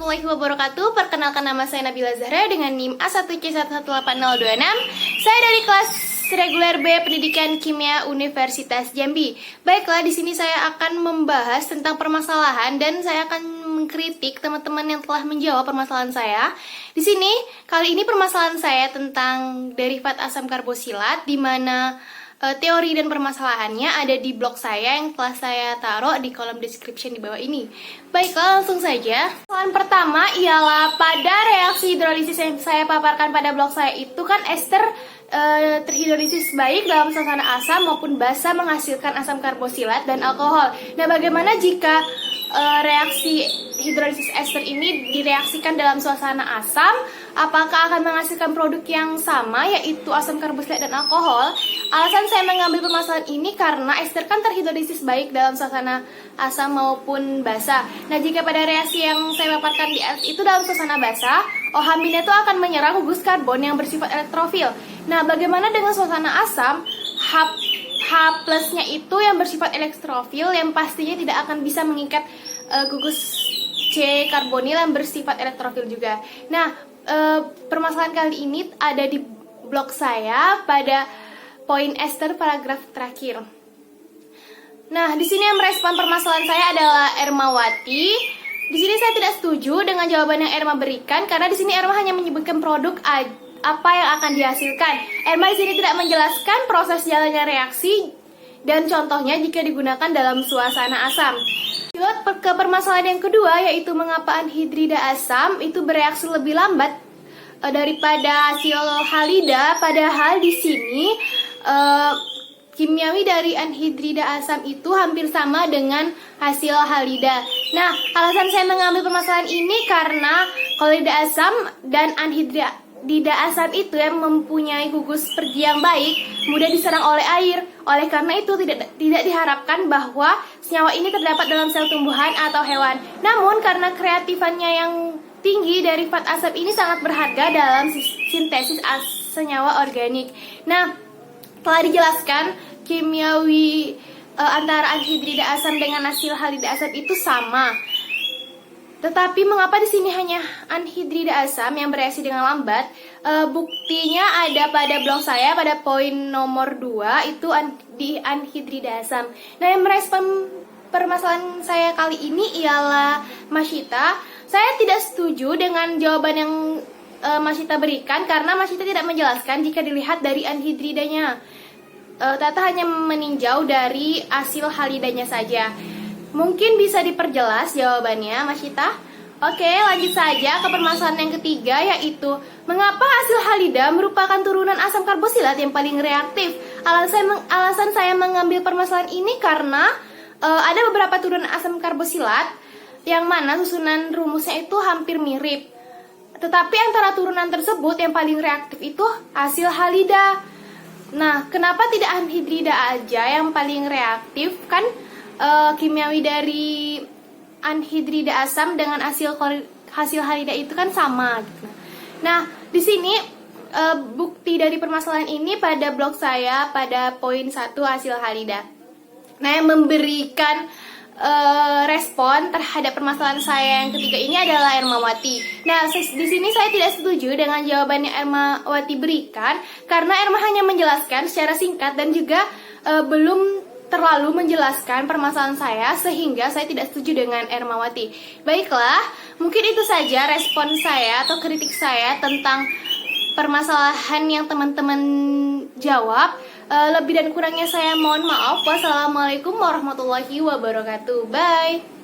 warahmatullahi wabarakatuh. Perkenalkan, nama saya Nabila Zahra dengan NIM A1C1188026. Saya dari kelas reguler B Pendidikan Kimia Universitas Jambi. Baiklah, di sini saya akan membahas tentang permasalahan dan saya akan mengkritik teman-teman yang telah menjawab permasalahan saya. Di sini kali ini permasalahan saya tentang derivat asam karbosilat, di mana teori dan permasalahannya ada di blog saya yang telah saya taruh di kolom description di bawah ini. Baiklah, langsung saja. Permasalahan pertama ialah pada reaksi hidrolisis yang saya paparkan pada blog saya itu kan ester terhidrolisis baik dalam suasana asam maupun basa menghasilkan asam karbosilat dan alkohol. Nah, bagaimana jika reaksi hidrolisis ester ini direaksikan dalam suasana asam? Apakah akan menghasilkan produk yang sama, yaitu asam karbosilat dan alkohol? Alasan saya mengambil permasalahan ini karena ester kan terhidrolisis baik dalam suasana asam maupun basa. Nah, jika pada reaksi yang saya paparkan di atas itu dalam suasana basa, OH- itu akan menyerang gugus karbon yang bersifat elektrofil. Nah, bagaimana dengan suasana asam? H plusnya itu yang bersifat elektrofil yang pastinya tidak akan bisa mengikat gugus C karbonil yang bersifat elektrofil juga. Nah, permasalahan kali ini ada di blog saya pada poin ester paragraf terakhir. Nah, di sini yang merespon permasalahan saya adalah Ermawati. Di sini saya tidak setuju dengan jawaban yang Erma berikan karena di sini Erma hanya menyebutkan produk apa yang akan dihasilkan. Erma di sini tidak menjelaskan proses jalannya reaksi dan contohnya jika digunakan dalam suasana asam. Lanjut ke permasalahan yang kedua, yaitu mengapa anhidrida asam itu bereaksi lebih lambat daripada hasil halida. Padahal di sini kimiawi dari anhidrida asam itu hampir sama dengan hasil halida. Nah, alasan saya mengambil permasalahan ini karena kolida asam dan anhidrida asam itu yang mempunyai gugus pergi yang baik, mudah diserang oleh air. Oleh karena itu tidak diharapkan bahwa senyawa ini terdapat dalam sel tumbuhan atau hewan. Namun karena kreatifannya yang tinggi, derivat asam ini sangat berharga dalam sintesis senyawa organik. Nah, telah dijelaskan kimiawi antara anhidrida asam dengan hasil halida asam itu sama. Tetapi mengapa di sini hanya anhidrida asam yang bereaksi dengan lambat? Buktinya ada pada blog saya pada poin nomor 2 itu di anhidrida asam. Nah, yang merespon permasalahan saya kali ini ialah Masita. Saya tidak setuju dengan jawaban yang Masita berikan karena Masita tidak menjelaskan jika dilihat dari anhidridanya. Tata hanya meninjau dari hasil halidanya saja. Mungkin bisa diperjelas jawabannya, Masita? Oke, lanjut saja ke permasalahan yang ketiga, yaitu mengapa hasil halida merupakan turunan asam karbosilat yang paling reaktif. Alasan saya mengambil permasalahan ini karena ada beberapa turunan asam karbosilat yang mana susunan rumusnya itu hampir mirip. Tetapi antara turunan tersebut yang paling reaktif itu hasil halida. Nah, kenapa tidak anhidrida aja yang paling reaktif? Kan kimiawi dari anhidrida asam dengan hasil halida itu kan sama gitu. Nah, di sini bukti dari permasalahan ini pada blog saya pada poin 1 hasil halida. Nah, yang memberikan respon terhadap permasalahan saya yang ketiga ini adalah Ermawati. Nah, di sini saya tidak setuju dengan jawaban yang Ermawati berikan karena Erma hanya menjelaskan secara singkat dan juga belum terlalu menjelaskan permasalahan saya sehingga saya tidak setuju dengan Ermawati. Baiklah, mungkin itu saja respon saya atau kritik saya tentang permasalahan yang teman-teman jawab. Lebih dan kurangnya saya mohon maaf. Wassalamualaikum warahmatullahi wabarakatuh. Bye.